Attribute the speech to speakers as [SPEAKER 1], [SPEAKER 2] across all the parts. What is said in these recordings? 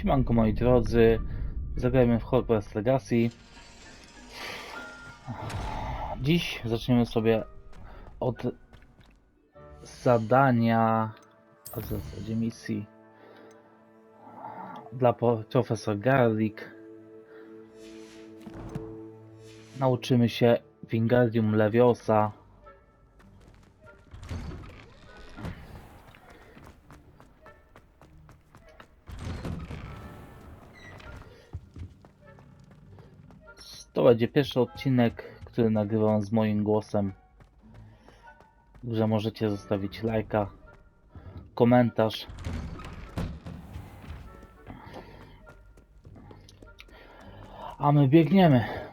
[SPEAKER 1] Siemanko moi drodzy, zagrajmy w Hogwarts Legacy. Dziś zaczniemy sobie od zadania, a w zasadzie misji dla profesor Garlick. Nauczymy się Wingardium Leviosa. To będzie pierwszy odcinek, który nagrywam z moim głosem. Że możecie zostawić lajka, komentarz. A my biegniemy.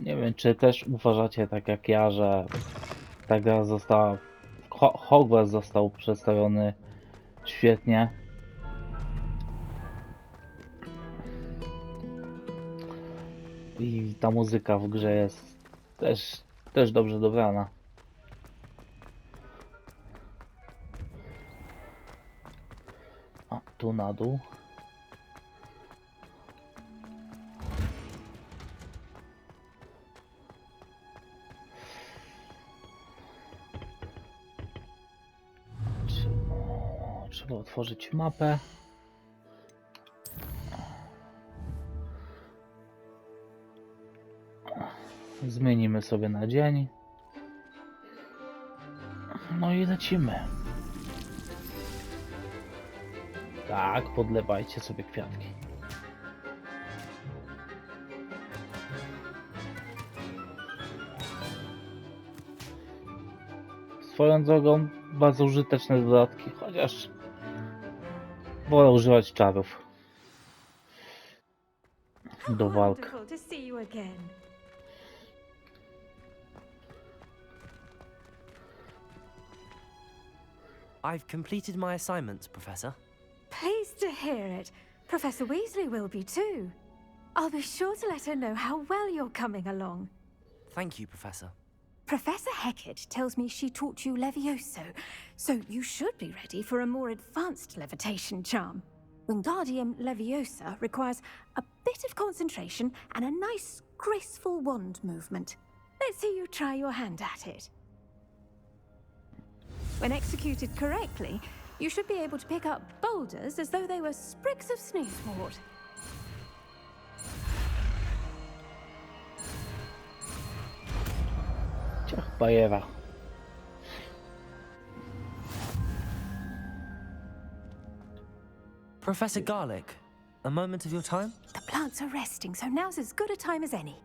[SPEAKER 1] Nie wiem, czy też uważacie tak jak ja, że ta gra została... Hogwarts został przedstawiony świetnie. I ta muzyka w grze jest też dobrze dobrana. A, tu na dół. Trzeba otworzyć mapę. Zmienimy sobie na dzień. No i lecimy. Tak, podlewajcie sobie kwiatki. Swoją drogą bardzo użyteczne dodatki, chociaż wolę używać czarów do walk.
[SPEAKER 2] I've completed my assignments, Professor.
[SPEAKER 3] Pleased to hear it. Professor Weasley will be too. I'll be sure to let her know how well you're coming along.
[SPEAKER 2] Thank you, Professor.
[SPEAKER 3] Professor Hecat tells me she taught you Levioso, so you should be ready for a more advanced levitation charm. Wingardium Leviosa requires a bit of concentration and a nice, graceful wand movement. Let's see you try your hand at it. When executed correctly, you should be able to pick up boulders as though they were sprigs of snoozewort.
[SPEAKER 1] Ciach bajera.
[SPEAKER 2] Professor Garlick, a moment of your time?
[SPEAKER 3] The plants are resting, so now's as good a time as any.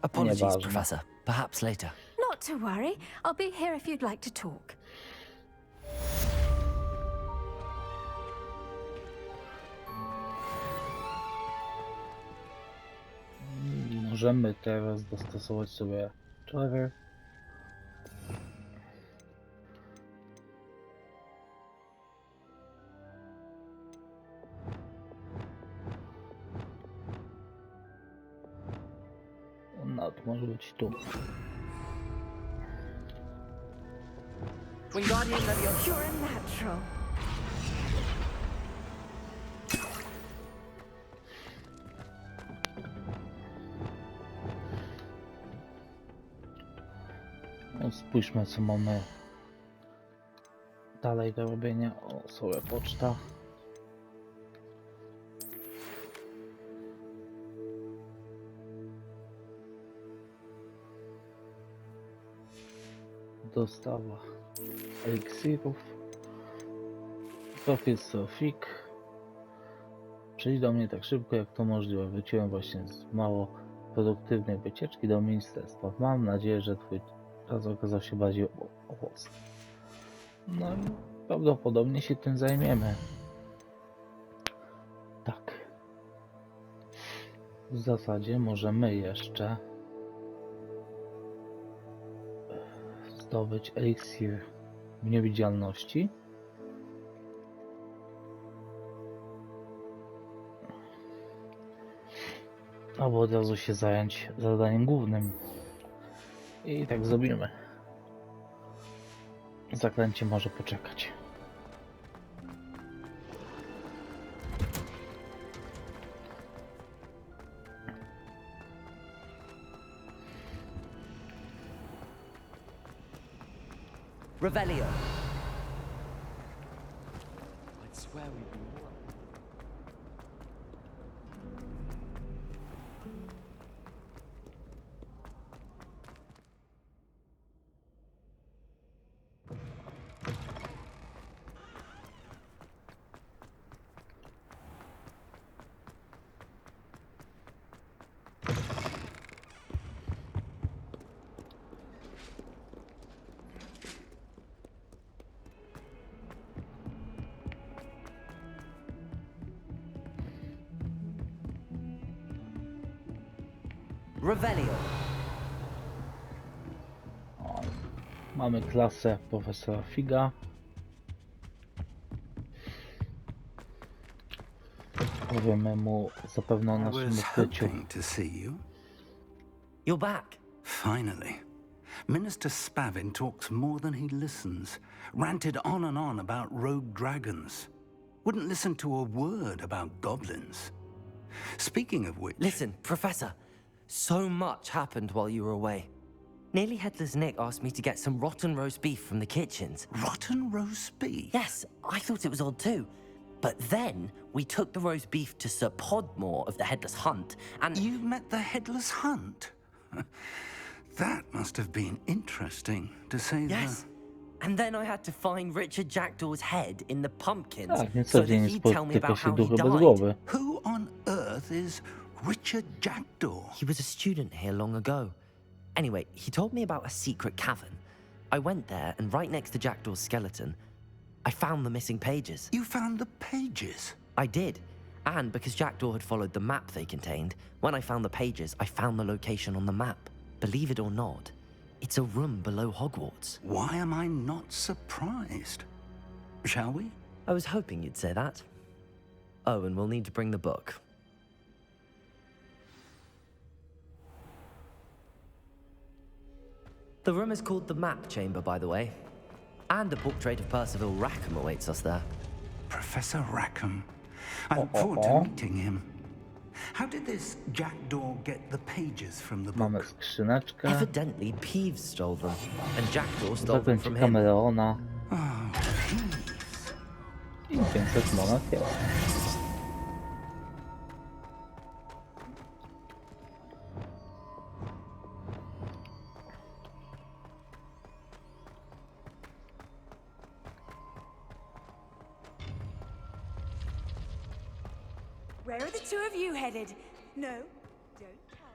[SPEAKER 2] Apologies,
[SPEAKER 1] Nieważne.
[SPEAKER 2] Professor. Perhaps later.
[SPEAKER 3] Not to worry. I'll be here if you'd like to talk.
[SPEAKER 1] Możemy teraz dostosować sobie czary. No, to może być tu.
[SPEAKER 2] Wingardium Leviosa.
[SPEAKER 3] You're a natural.
[SPEAKER 1] No, spójrzmy, co mamy dalej do robienia. O, sobie poczta. Dostawa eliksirów. Profil Sofik. Przyjdź do mnie tak szybko jak to możliwe. Wróciłem właśnie z mało produktywnej wycieczki do ministerstwa. Mam nadzieję, że twój czas okazał się bardziej owocny. No i prawdopodobnie się tym zajmiemy. Tak. W zasadzie możemy jeszcze zdobyć eliksir niewidzialności. albo od razu się zająć zadaniem głównym. I tak zrobimy. Zaklęcie może poczekać.
[SPEAKER 2] Revelio.
[SPEAKER 4] I'd swear we'd been warned.
[SPEAKER 2] Revelio.
[SPEAKER 1] O, mamy klasę profesora Figa. Powiemy mu zapewne o
[SPEAKER 5] I
[SPEAKER 1] naszym
[SPEAKER 5] was
[SPEAKER 1] odkryciu.
[SPEAKER 5] hoping to see you.
[SPEAKER 2] You're back.
[SPEAKER 5] Finally. Minister Spavin talks more than he listens. Ranted on and on about rogue dragons. Wouldn't listen to a word about goblins. Speaking of which...
[SPEAKER 2] Listen, Professor. So much happened while you were away. Nearly Headless Nick asked me to get some rotten roast beef from the kitchens.
[SPEAKER 5] Rotten roast beef?
[SPEAKER 2] Yes, I thought it was odd too. But then we took the roast beef to Sir Podmore of the Headless Hunt, and
[SPEAKER 5] You met the Headless Hunt? That must have been interesting, to say
[SPEAKER 2] yes. And then I had to find Richard Jackdaw's head in the pumpkins
[SPEAKER 1] Tak, nie
[SPEAKER 2] so that
[SPEAKER 1] codziennie
[SPEAKER 2] he'd tell me
[SPEAKER 1] spotyka
[SPEAKER 2] about
[SPEAKER 1] się
[SPEAKER 2] how he
[SPEAKER 1] duchy bez
[SPEAKER 2] died.
[SPEAKER 1] głowy.
[SPEAKER 5] the... Who on earth is Richard Jackdaw?
[SPEAKER 2] He was a student here long ago. Anyway, he told me about a secret cavern. I went there, and right next to Jackdaw's skeleton, I found the missing pages.
[SPEAKER 5] You found the pages?
[SPEAKER 2] I did. And because Jackdaw had followed the map they contained, when I found the pages, I found the location on the map. Believe it or not, it's a room below Hogwarts.
[SPEAKER 5] Why am I not surprised? Shall we?
[SPEAKER 2] I was hoping you'd say that. Oh, and we'll need to bring the book. The room is called the Map Chamber, by the way. And a portrait of Percival Rackham awaits us there.
[SPEAKER 5] Professor Rackham. I look forward to meeting him. How did this Jackdaw get the pages from the
[SPEAKER 1] Mamy
[SPEAKER 5] book?
[SPEAKER 1] skrzyneczkę.
[SPEAKER 2] Evidently, Peeves stole them, and Jackdaw stole them from
[SPEAKER 1] Zakręci
[SPEAKER 2] him.
[SPEAKER 1] Camerona.
[SPEAKER 5] Oh,
[SPEAKER 1] I 500 monet jest.
[SPEAKER 6] Where are the two of you headed? No, don't tell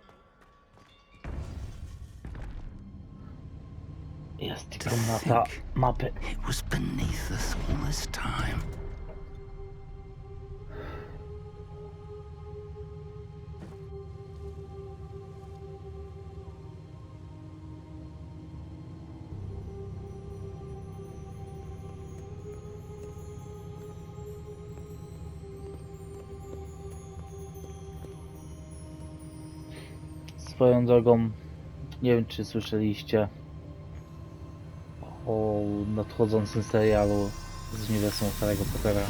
[SPEAKER 6] me.
[SPEAKER 1] Jest
[SPEAKER 5] To
[SPEAKER 1] komnata
[SPEAKER 5] think
[SPEAKER 1] mapy.
[SPEAKER 5] it was beneath us all this time.
[SPEAKER 1] Swoją drogą, nie wiem czy słyszeliście o nadchodzącym serialu z uniwersum Harry'ego Pottera,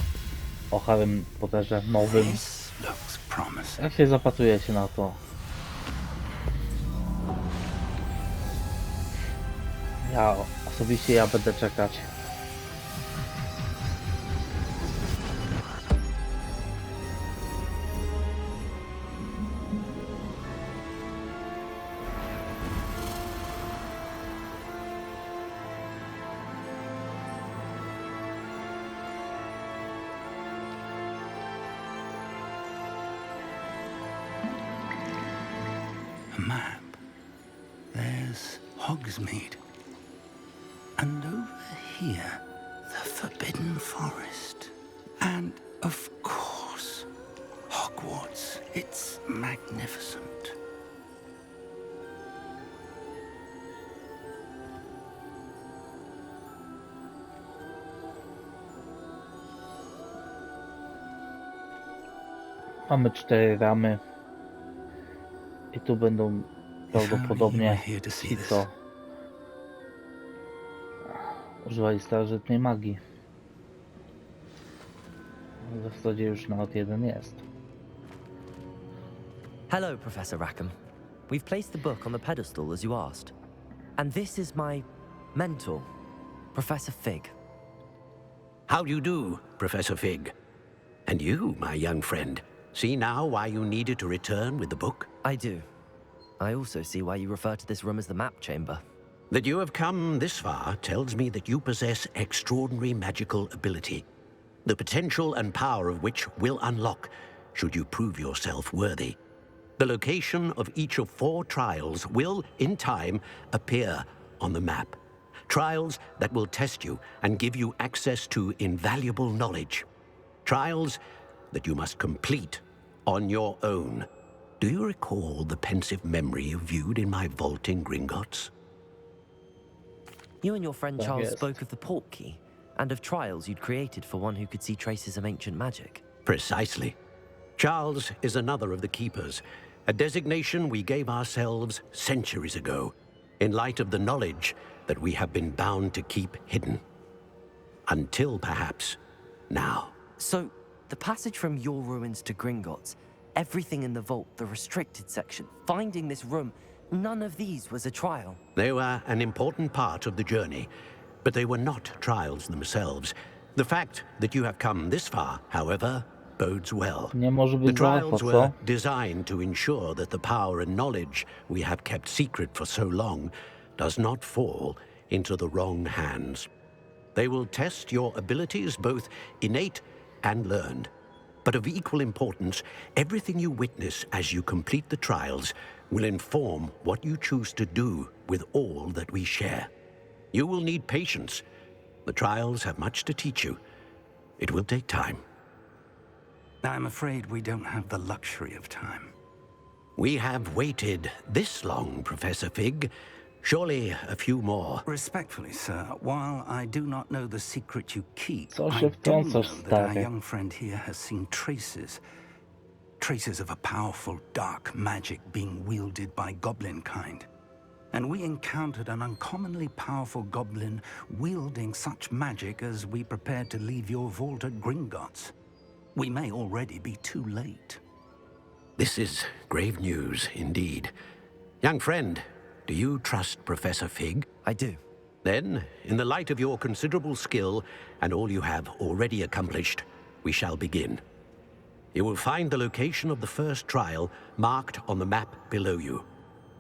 [SPEAKER 1] o Harrym Potterze nowym.
[SPEAKER 5] This looks promising.
[SPEAKER 1] Jak się zapatrujecie na to? Osobiście będę czekać.
[SPEAKER 5] A map. There's Hogsmeade. And over here, the Forbidden Forest. And, of course, Hogwarts. It's magnificent.
[SPEAKER 1] Mamy 4 ramy. I tu będą prawdopodobnie
[SPEAKER 5] here to see
[SPEAKER 1] ci,
[SPEAKER 5] this.
[SPEAKER 1] co używali starożytnej magii. W zasadzie już nawet jeden jest.
[SPEAKER 2] Hello, Professor Rackham. We've placed the book on the pedestal as you asked. And this is my mentor, Professor Fig.
[SPEAKER 7] How do you do, Professor Fig? And you, my young friend, see now why you needed to return with the book?
[SPEAKER 2] I do. I also see why you refer to this room as the map chamber.
[SPEAKER 7] That you have come this far tells me that you possess extraordinary magical ability, the potential and power of which will unlock should you prove yourself worthy. The location of each of 4 trials will, in time, appear on the map. Trials that will test you and give you access to invaluable knowledge. Trials that you must complete on your own. Do you recall the pensive memory you viewed in my vault in Gringotts?
[SPEAKER 2] You and your friend
[SPEAKER 1] Oh,
[SPEAKER 2] Charles
[SPEAKER 1] yes.
[SPEAKER 2] spoke of the port key and of trials you'd created for one who could see traces of ancient magic.
[SPEAKER 7] Precisely. Charles is another of the keepers, a designation we gave ourselves centuries ago, in light of the knowledge that we have been bound to keep hidden. Until perhaps now.
[SPEAKER 2] So, the passage from your ruins to Gringotts, everything in the vault, the restricted section, finding this room, none of these was a trial.
[SPEAKER 7] They were an important part of the journey, but they were not trials themselves. The fact that you have come this far, however, bodes well.
[SPEAKER 1] Nie może
[SPEAKER 7] The
[SPEAKER 1] być za łatwo,
[SPEAKER 7] trials
[SPEAKER 1] co?
[SPEAKER 7] were designed to ensure that the power and knowledge we have kept secret for so long does not fall into the wrong hands. They will test your abilities, both innate and learned. But of equal importance, everything you witness as you complete the trials will inform what you choose to do with all that we share. You will need patience. The trials have much to teach you. It will take time.
[SPEAKER 5] I'm afraid we don't have the luxury of time.
[SPEAKER 7] We have waited this long, Professor Fig. Surely a few more.
[SPEAKER 5] Respectfully, sir, while I do not know the secret you keep,
[SPEAKER 1] Co
[SPEAKER 5] I
[SPEAKER 1] się
[SPEAKER 5] do
[SPEAKER 1] wtrącasz,
[SPEAKER 5] know that our
[SPEAKER 1] stary?
[SPEAKER 5] young friend here has seen traces of a powerful dark magic being wielded by goblin kind. And we encountered an uncommonly powerful goblin wielding such magic as we prepared to leave your vault at Gringotts. We may already be too late.
[SPEAKER 7] This is grave news indeed. Young friend, do you trust Professor Fig?
[SPEAKER 2] I do.
[SPEAKER 7] Then, in the light of your considerable skill and all you have already accomplished, we shall begin. You will find the location of the first trial marked on the map below you.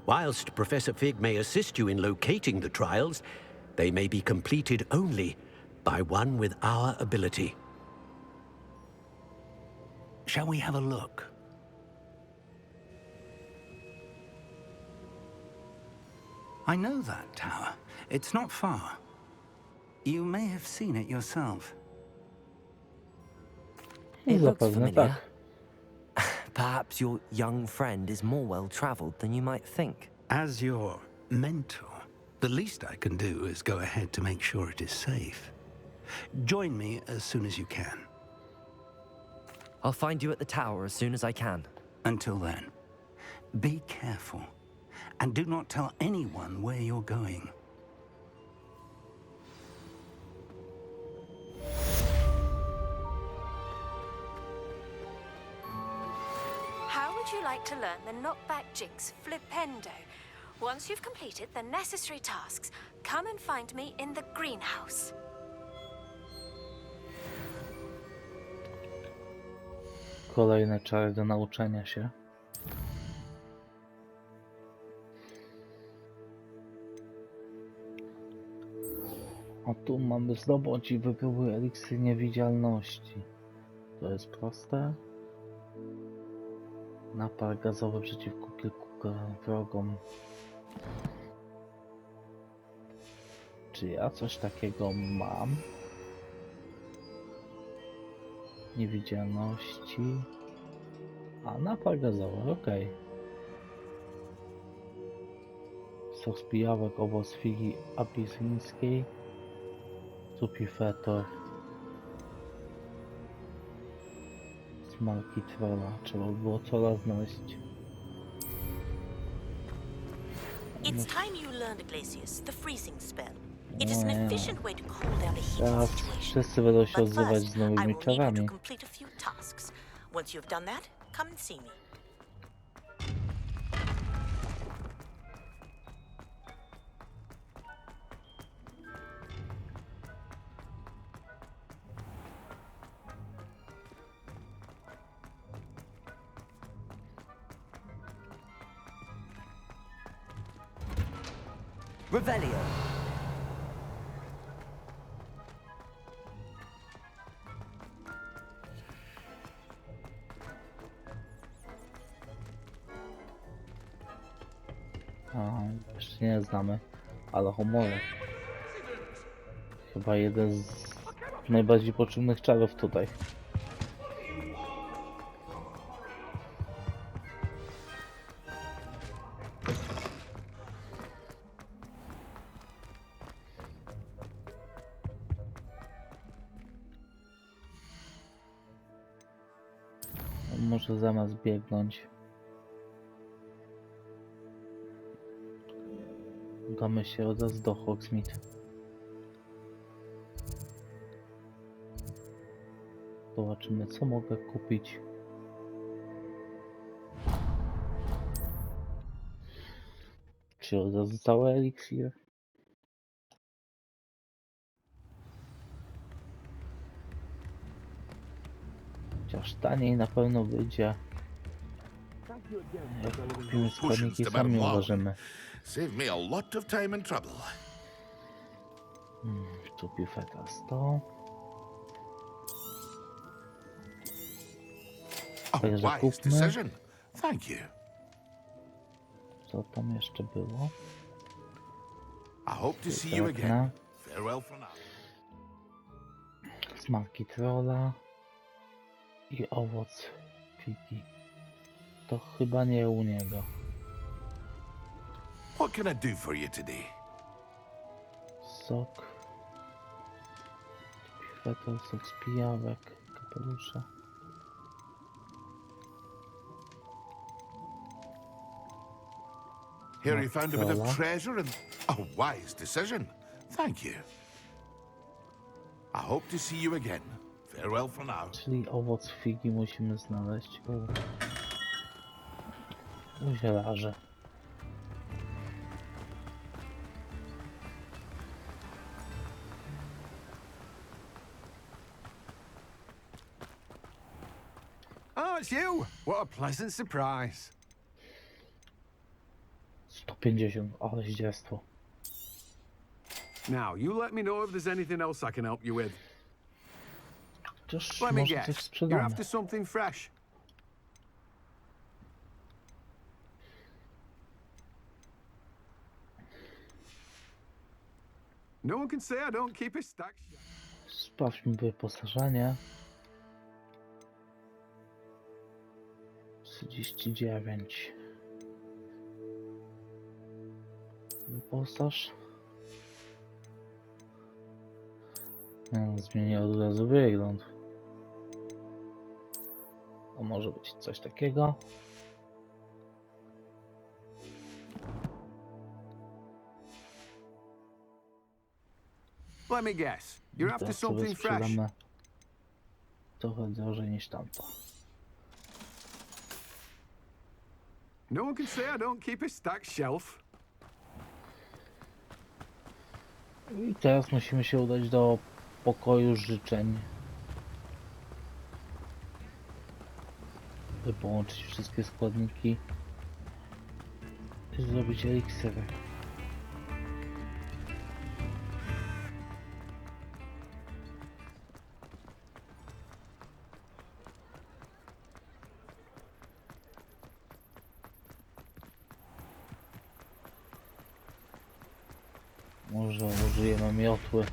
[SPEAKER 7] Whilst Professor Fig may assist you in locating the trials, they may be completed only by one with our ability.
[SPEAKER 5] Shall we have a look? I know that tower. It's not far. You may have seen it yourself.
[SPEAKER 2] It looks
[SPEAKER 1] Zapewne
[SPEAKER 2] familiar.
[SPEAKER 1] tak.
[SPEAKER 2] Perhaps your young friend is more well-traveled than you might think.
[SPEAKER 5] As your mentor, the least I can do is go ahead to make sure it is safe. Join me as soon as you can.
[SPEAKER 2] I'll find you at the tower as soon as I can.
[SPEAKER 5] Until then, be careful, and do not tell anyone where you're going.
[SPEAKER 3] How would you like to learn the knockback jinx flipendo? Once you've completed the necessary tasks, come and find me in the greenhouse.
[SPEAKER 1] Kolejne czary do nauczenia się. A tu mamy zdobądź i wypróbuj eliksir niewidzialności. To jest proste. Napar gazowy przeciwko kilku wrogom. Czy ja coś takiego mam? Niewidzialności. A, napar gazowy, okej. Sok z pijawek, owoc figi apisyńskiej. Supifetor. Smarki trolla. Trzeba było trolla znaleźć.
[SPEAKER 8] It's time you learned, Glacius, the freezing spell. It is an efficient way to cool down a heated
[SPEAKER 1] Teraz
[SPEAKER 8] situation.
[SPEAKER 1] wszyscy będą się
[SPEAKER 8] But
[SPEAKER 1] odzywać
[SPEAKER 8] first,
[SPEAKER 1] z
[SPEAKER 8] I
[SPEAKER 1] nowymi
[SPEAKER 8] will need you to
[SPEAKER 1] czarami.
[SPEAKER 8] complete a few tasks. Once you've done that, come and see me.
[SPEAKER 4] Revelio.
[SPEAKER 1] Jeszcze nie znamy, ale humory. Chyba jeden z najbardziej potrzebnych czarów tutaj. Może zamiast biegnąć, udamy się od razu do Hogsmeade. Zobaczymy, co mogę kupić. Czy od razu cały eliksir? Chociaż taniej na pewno wyjdzie. Jak kupimy składniki, sami uważamy.
[SPEAKER 9] Save me a lot of time and trouble.
[SPEAKER 1] Tu pifeta 100.
[SPEAKER 9] A
[SPEAKER 1] Także
[SPEAKER 9] wise
[SPEAKER 1] kupmy.
[SPEAKER 9] decision. Thank you.
[SPEAKER 1] Co tam jeszcze było?
[SPEAKER 9] I hope to see you again.
[SPEAKER 1] Piękna.
[SPEAKER 9] Farewell for now.
[SPEAKER 1] Smarki trolla i owoc figi. To chyba nie u niego.
[SPEAKER 9] What can I do for you today?
[SPEAKER 1] Sok. Pifeta, sok z pijawek, kapelusza.
[SPEAKER 9] Here you found a bit
[SPEAKER 1] Trolla.
[SPEAKER 9] of treasure and a wise decision. Thank you. I hope to see you again. Farewell for now.
[SPEAKER 1] Czyli owoc figi musimy znaleźć u zielarzy.
[SPEAKER 10] Oh, it's you! What a pleasant surprise.
[SPEAKER 1] 150, ale zdzierstwo.
[SPEAKER 10] Now, you let me know if there's anything else I can help you with.
[SPEAKER 1] Chociaż
[SPEAKER 10] Let me
[SPEAKER 1] może coś
[SPEAKER 10] guess, you're
[SPEAKER 1] sprzedamy.
[SPEAKER 10] after something fresh. No one can say I don't keep a stack.
[SPEAKER 1] Sprawdźmy wyposażenie. 39. Wyposaż. Zmienię od razu wygląd. To może być coś takiego.
[SPEAKER 10] Let me guess, you're after
[SPEAKER 1] Teraz sobie
[SPEAKER 10] something fresh.
[SPEAKER 1] sprzedamy trochę drożej niż tamto.
[SPEAKER 10] No one can say I don't keep a stacked shelf.
[SPEAKER 1] I teraz musimy się udać do pokoju życzeń, by połączyć wszystkie składniki i zrobić eliksiry. Może użyjemy miotły.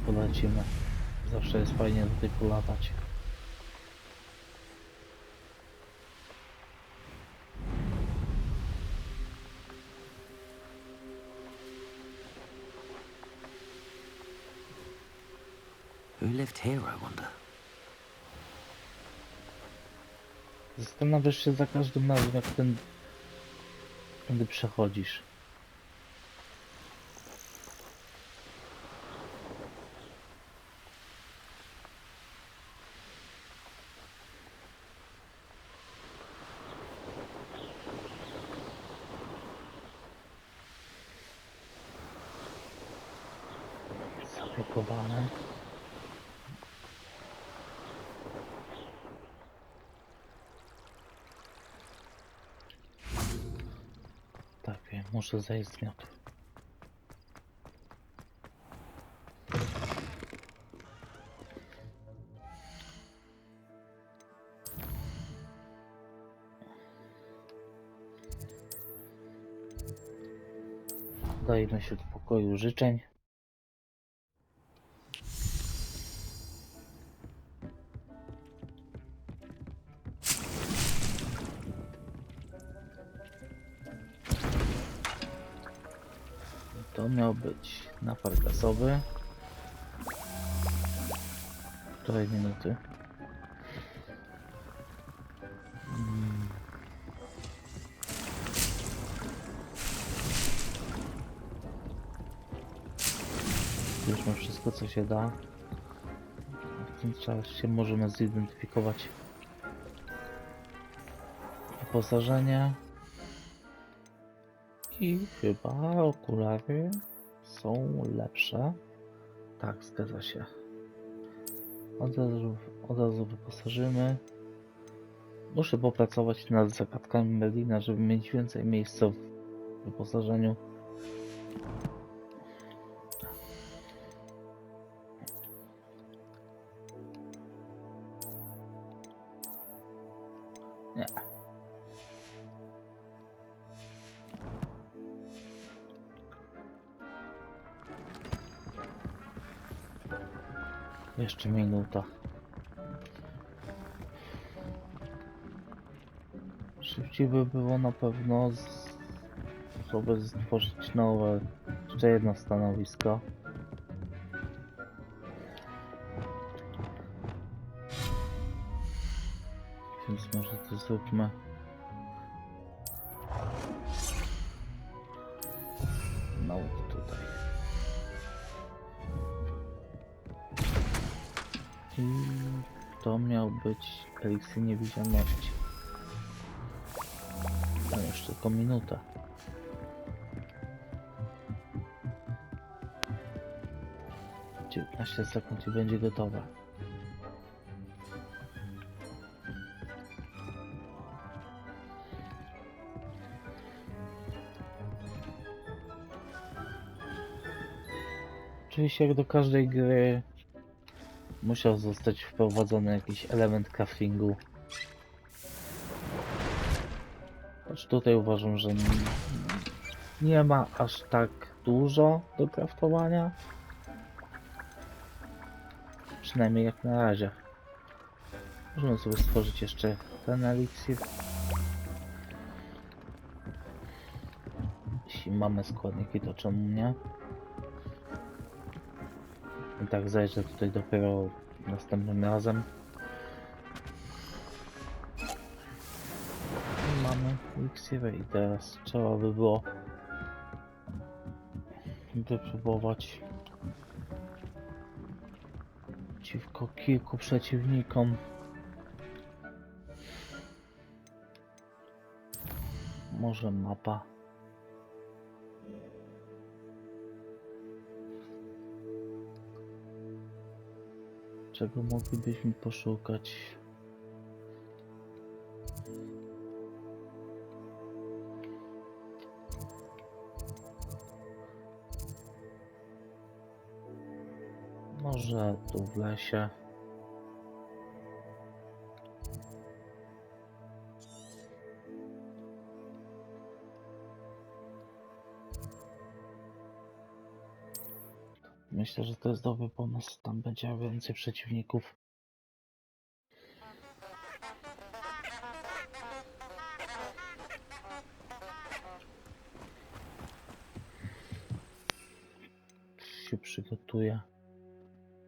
[SPEAKER 1] Polecimy. Zawsze jest fajnie tutaj polatać.
[SPEAKER 2] Who lived here, I wonder?
[SPEAKER 1] Zastanawiasz się za każdym razem, jak ten gdy przechodzisz. Zapakowane. Tak, wiem, muszę zejść z miotu. Dajmy się do pokoju życzeń. To miał być napar gazowy. 4 minuty. Już ma wszystko, co się da. W tym czasie możemy zidentyfikować wyposażenie. I chyba okulary są lepsze. Tak, zgadza się. Od razu wyposażymy. Muszę popracować nad zagadkami Merlina, żeby mieć więcej miejsca w wyposażeniu. Nie. Jeszcze minuta. Szybciej by było na pewno sobie stworzyć nowe, jeszcze jedno stanowisko. Więc może to zróbmy. No tutaj. I to miał być eliksir niewidzialności. No już tylko minuta. - 19 sekund i będzie gotowe. Oczywiście jak do każdej gry musiał zostać wprowadzony jakiś element craftingu. Choć tutaj uważam, że nie ma aż tak dużo do craftowania. Przynajmniej jak na razie. Możemy sobie stworzyć jeszcze ten eliksir. Jeśli mamy składniki, to czemu nie? I tak zajrzę tutaj dopiero następnym razem. I mamy eliksirę i teraz trzeba by było wypróbować przeciwko kilku przeciwnikom. Może mapa. Czego moglibyśmy poszukać? Może tu w lesie. Myślę, że to jest dobry pomysł. Tam będzie więcej przeciwników. Się przygotuję.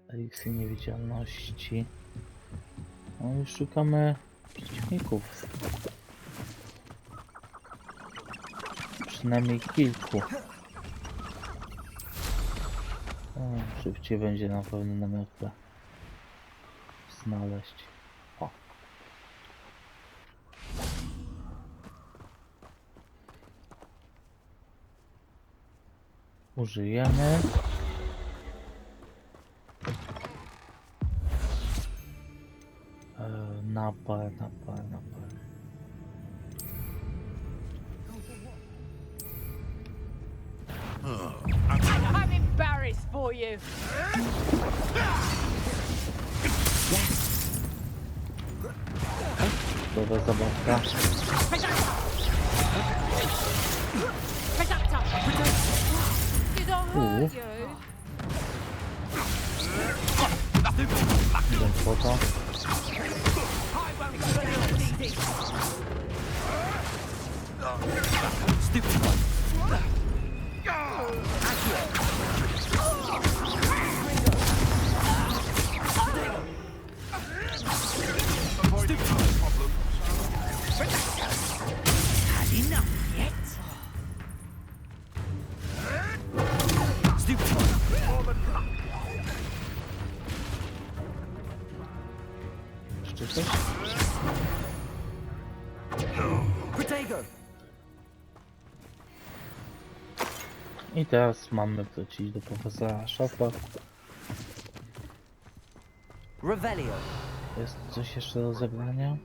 [SPEAKER 1] Eliksir niewidzialności. No i szukamy przeciwników. przynajmniej kilku. O, szybciej będzie na pewno namiotkę znaleźć. O. Użyjemy. Napar.
[SPEAKER 6] I'm embarrassed for you.
[SPEAKER 1] Dobra zabawka.
[SPEAKER 6] Did I hurt you?
[SPEAKER 1] Idę po to. Jeszcze coś? I teraz mamy wrócić do profesora Szopa.
[SPEAKER 2] Revelio.
[SPEAKER 1] Jest coś jeszcze do zebrania?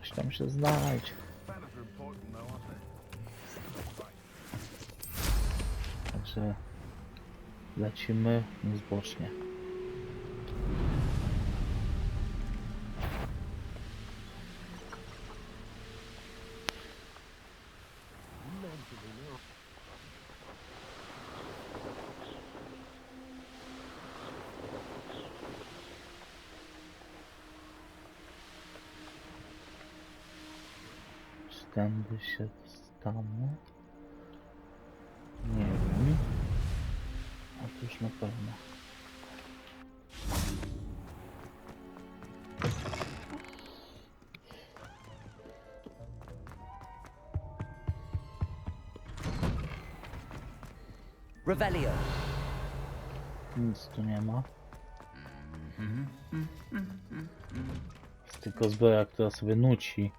[SPEAKER 1] Coś tam się znajdzie. Także lecimy niezbocznie. Czy tędy się dostanę? Nie wiem. Otóż na pewno.
[SPEAKER 2] Revelio.
[SPEAKER 1] Nic tu nie ma. Jest tylko zbroja, która sobie nuci.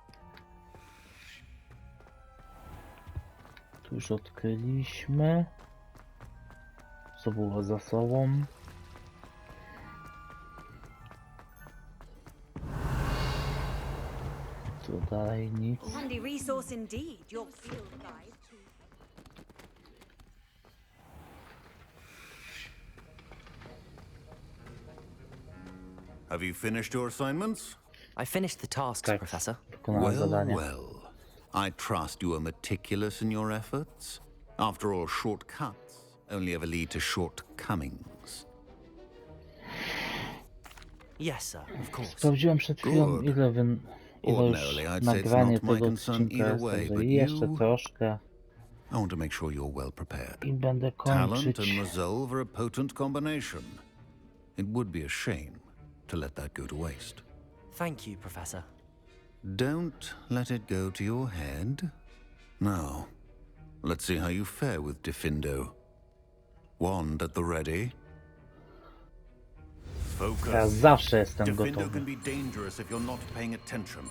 [SPEAKER 1] Tu już odkryliśmy. Co było za sobą? Tu dalej nic.
[SPEAKER 6] Handy resource indeed, your field guide.
[SPEAKER 5] Have you finished your assignments?
[SPEAKER 2] I finished the tasks,
[SPEAKER 1] Tak,
[SPEAKER 2] Professor.
[SPEAKER 1] wykonałem zadanie.
[SPEAKER 5] Well. I trust you are meticulous in your efforts. After all, shortcuts only ever lead to shortcomings.
[SPEAKER 2] Yes, sir, of course.
[SPEAKER 1] Sprawdziłem przed chwilą,
[SPEAKER 5] Good.
[SPEAKER 1] ile już
[SPEAKER 5] Ordinarily, I'd say it's
[SPEAKER 1] nagranie
[SPEAKER 5] not my
[SPEAKER 1] tego
[SPEAKER 5] concern
[SPEAKER 1] odcinka
[SPEAKER 5] either
[SPEAKER 1] jest,
[SPEAKER 5] way,
[SPEAKER 1] także
[SPEAKER 5] but
[SPEAKER 1] jeszcze
[SPEAKER 5] you-
[SPEAKER 1] troszkę
[SPEAKER 5] I want to make sure you're well prepared.
[SPEAKER 1] i będę
[SPEAKER 5] Talent
[SPEAKER 1] kończyć.
[SPEAKER 5] and resolve are a potent combination. It would be a shame to let that go to waste.
[SPEAKER 2] Thank you, Professor.
[SPEAKER 5] Don't let it go to your head. Now, let's see how you fare with Diffindo. Wand at the ready.
[SPEAKER 1] Ja
[SPEAKER 5] Focus.
[SPEAKER 1] zawsze jestem
[SPEAKER 5] Diffindo
[SPEAKER 1] gotowy.
[SPEAKER 5] can be dangerous if you're not paying attention.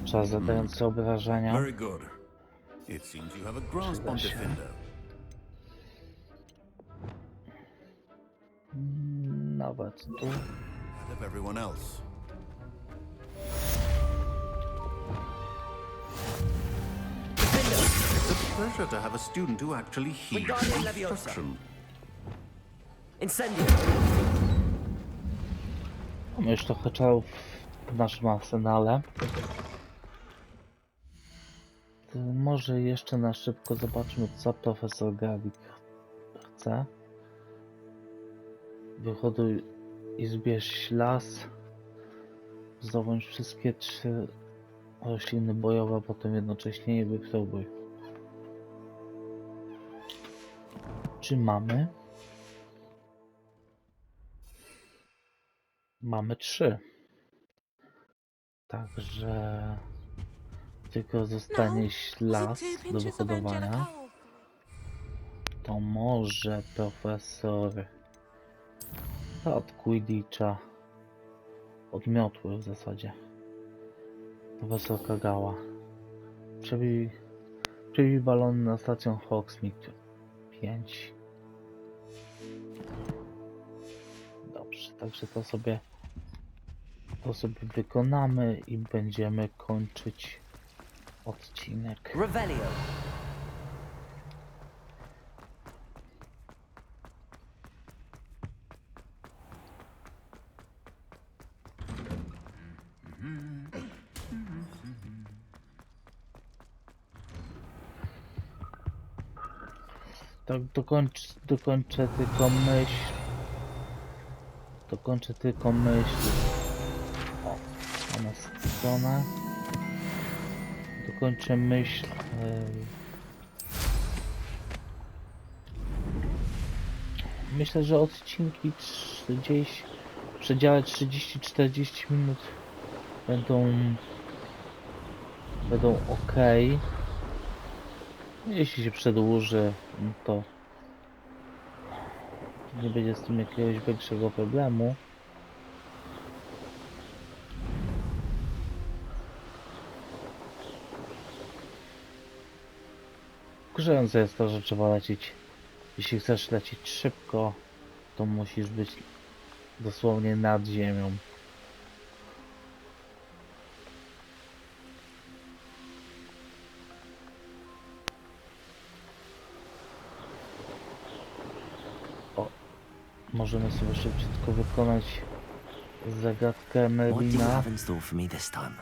[SPEAKER 1] Czas zadający obrażenia.
[SPEAKER 5] Very good. It seems you have a grasp on
[SPEAKER 1] Przyda się.
[SPEAKER 5] Diffindo.
[SPEAKER 1] Nawet tu.
[SPEAKER 5] Ahead of everyone else. It's a pleasure to have a student who actually heeds
[SPEAKER 2] Wingardium Leviosa.
[SPEAKER 5] instruction.
[SPEAKER 2] Incendio.
[SPEAKER 1] Mamy już trochę czarów w naszym arsenale. To może jeszcze na szybko zobaczmy, co profesor Gawik chce. Wychoduj i zbierz las. Zdobądź wszystkie 3 rośliny bojowe, a potem jednocześnie je wypróbuj. Czy mamy? Mamy 3. Także tylko zostanie ślad do wyhodowania. To może profesor od Quidditcha, od miotły w zasadzie. Profesor Kagała. Przebij balony na stację Hogsmeade 5. Dobrze, także to sobie wykonamy i będziemy kończyć odcinek.
[SPEAKER 2] Revelio.
[SPEAKER 1] Tak, dokończę tylko myśl. O, mamy stronę. Dokończę myśl. Myślę, że odcinki gdzieś w przedziale 30-40 minut będą ok. Jeśli się przedłuży, to nie będzie z tym jakiegoś większego problemu. Wkurzające jest to, że trzeba lecieć. Jeśli chcesz lecieć szybko, to musisz być dosłownie nad ziemią. Możemy sobie szybciutko wykonać zagadkę
[SPEAKER 2] What do you
[SPEAKER 1] Merlina.
[SPEAKER 2] have in store for me this time?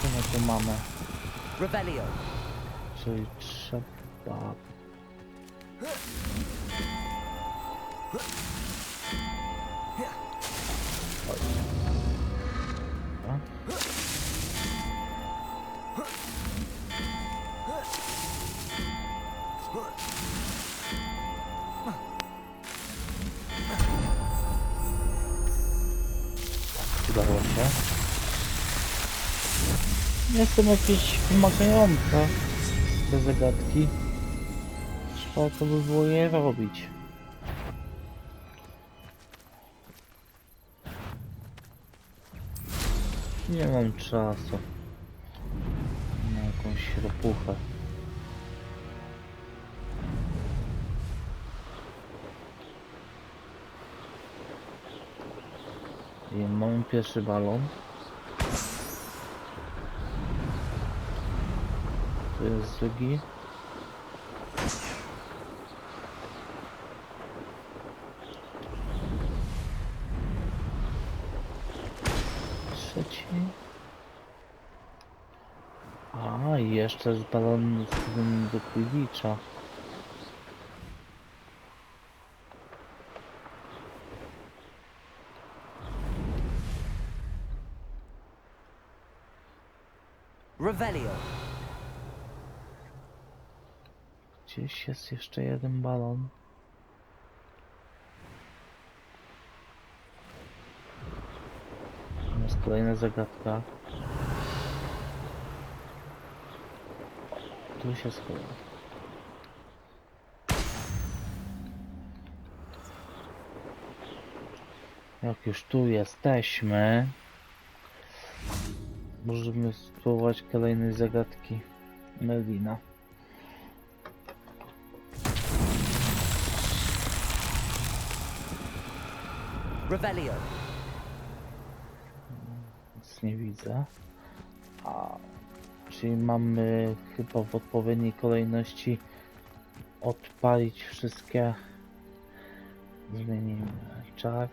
[SPEAKER 1] Co my tu mamy?
[SPEAKER 2] Revelio.
[SPEAKER 1] Czyli trzeba... Oj. Dobra. Udało się. Nie są jakieś wymagające te zagadki. Trzeba to by było je robić. Nie mam czasu na jakąś ropuchę. I mamy pierwszy balon. Tu jest drugi. Trzeci. A, i jeszcze z balon do Quidditcha.
[SPEAKER 2] Revelio.
[SPEAKER 1] Gdzieś jest jeszcze jeden balon. Jest kolejna zagadka. Tu się schowa. Jak już tu jesteśmy, możemy spróbować kolejnej zagadki Merlina.
[SPEAKER 2] Revelio.
[SPEAKER 1] Nic nie widzę. Czyli mamy chyba w odpowiedniej kolejności odpalić wszystkie. Zmienimy czar.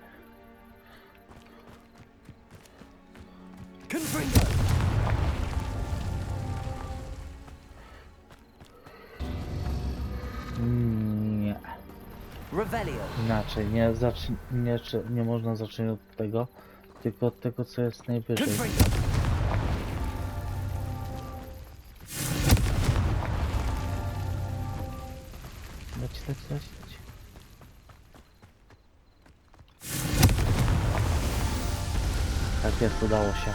[SPEAKER 1] Nie.
[SPEAKER 2] Revelio.
[SPEAKER 1] Inaczej, nie można zacząć od tego, tylko od tego, co jest najwyżej. leć. Tak jest, udało się.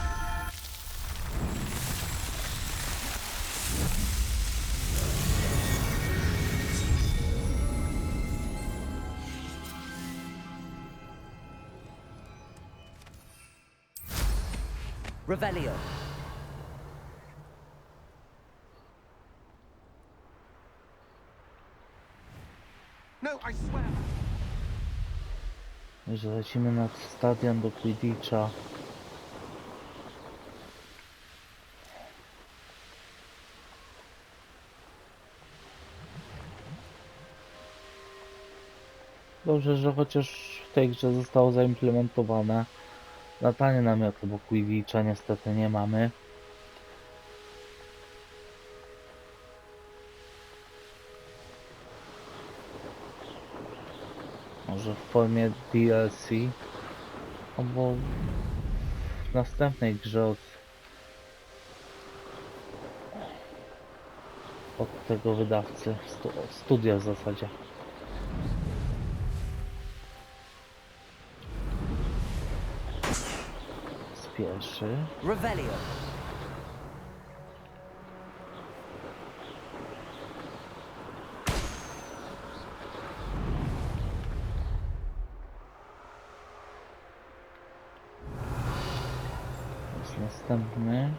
[SPEAKER 2] Revelio.
[SPEAKER 10] No, I swear.
[SPEAKER 1] Że lecimy nad stadion do Quidditcha. Dobrze, że chociaż w tej grze zostało zaimplementowane latanie namiotu, bo Quidditcha niestety nie mamy. Może w formie DLC, albo w następnej grze od tego wydawcy, studia w zasadzie. Pierwszy.
[SPEAKER 2] Revelio.
[SPEAKER 1] Jest następny.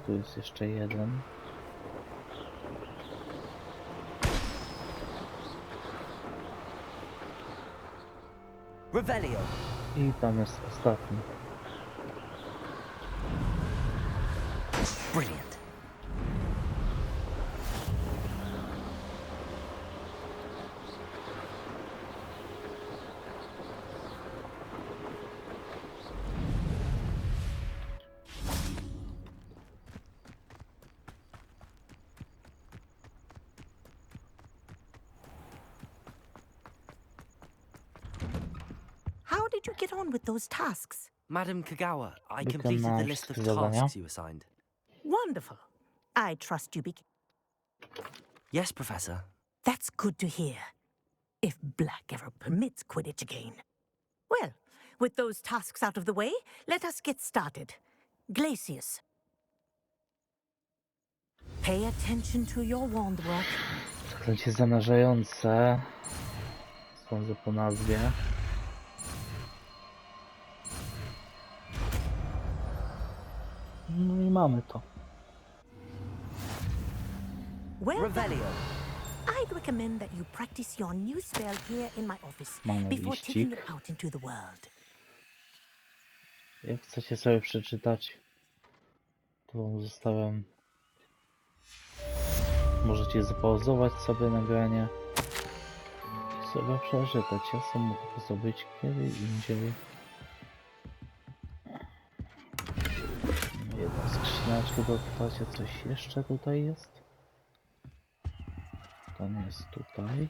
[SPEAKER 1] Tu jest jeszcze jeden.
[SPEAKER 2] Revelio.
[SPEAKER 1] I tam jest ostatni.
[SPEAKER 2] Brilliant.
[SPEAKER 8] How did you get on with those tasks?
[SPEAKER 2] Madam Kagawa, I
[SPEAKER 1] Wykonałem
[SPEAKER 2] completed the list of
[SPEAKER 1] wszystkie zadania.
[SPEAKER 2] tasks you assigned.
[SPEAKER 8] Wonderful. I trust you.
[SPEAKER 2] Yes, Professor.
[SPEAKER 8] That's good to hear. If Black ever permits Quidditch again. Well, with those tasks out of the way, let us get started. Glacius. Pay attention to your wand work.
[SPEAKER 1] Zaklęcie zamrażające. Sądzę po nazwie. No i mamy to.
[SPEAKER 8] Well,
[SPEAKER 2] Revelio.
[SPEAKER 8] I'd recommend that you practice your new spell here in my office
[SPEAKER 1] Mamy
[SPEAKER 8] before
[SPEAKER 1] liścik.
[SPEAKER 8] taking it out into the world.
[SPEAKER 1] Jak chcecie sobie przeczytać, to wam zostawiam. Możecie zapauzować sobie nagranie i sobie przeczytać. Ja sam mogę to zrobić kiedy indziej. Jedną skrzyneczkę dodacie. Coś jeszcze tutaj jest? To nie jest tutaj.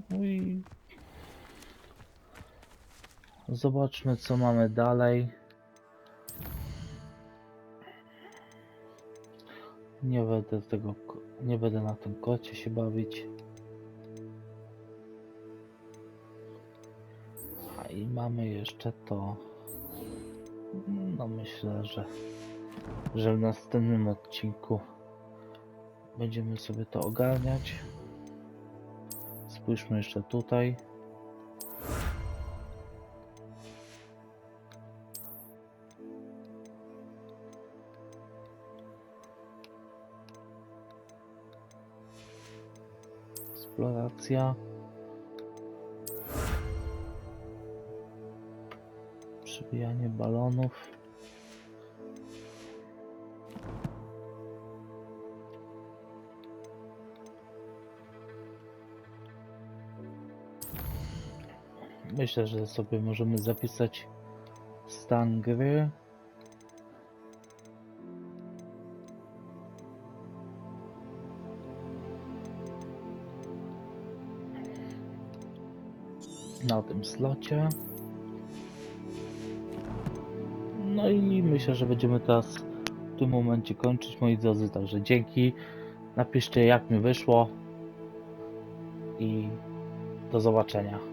[SPEAKER 1] No i zobaczmy, co mamy dalej. Nie będę na tym kocie się bawić. A i mamy jeszcze to. No myślę, że w następnym odcinku będziemy sobie to ogarniać. Spójrzmy jeszcze tutaj. Eksploracja. Przybijanie balonów. Myślę, że sobie możemy zapisać stan gry. Na tym slocie. No i myślę, że będziemy teraz w tym momencie kończyć, moi drodzy, także dzięki. Napiszcie, jak mi wyszło i do zobaczenia.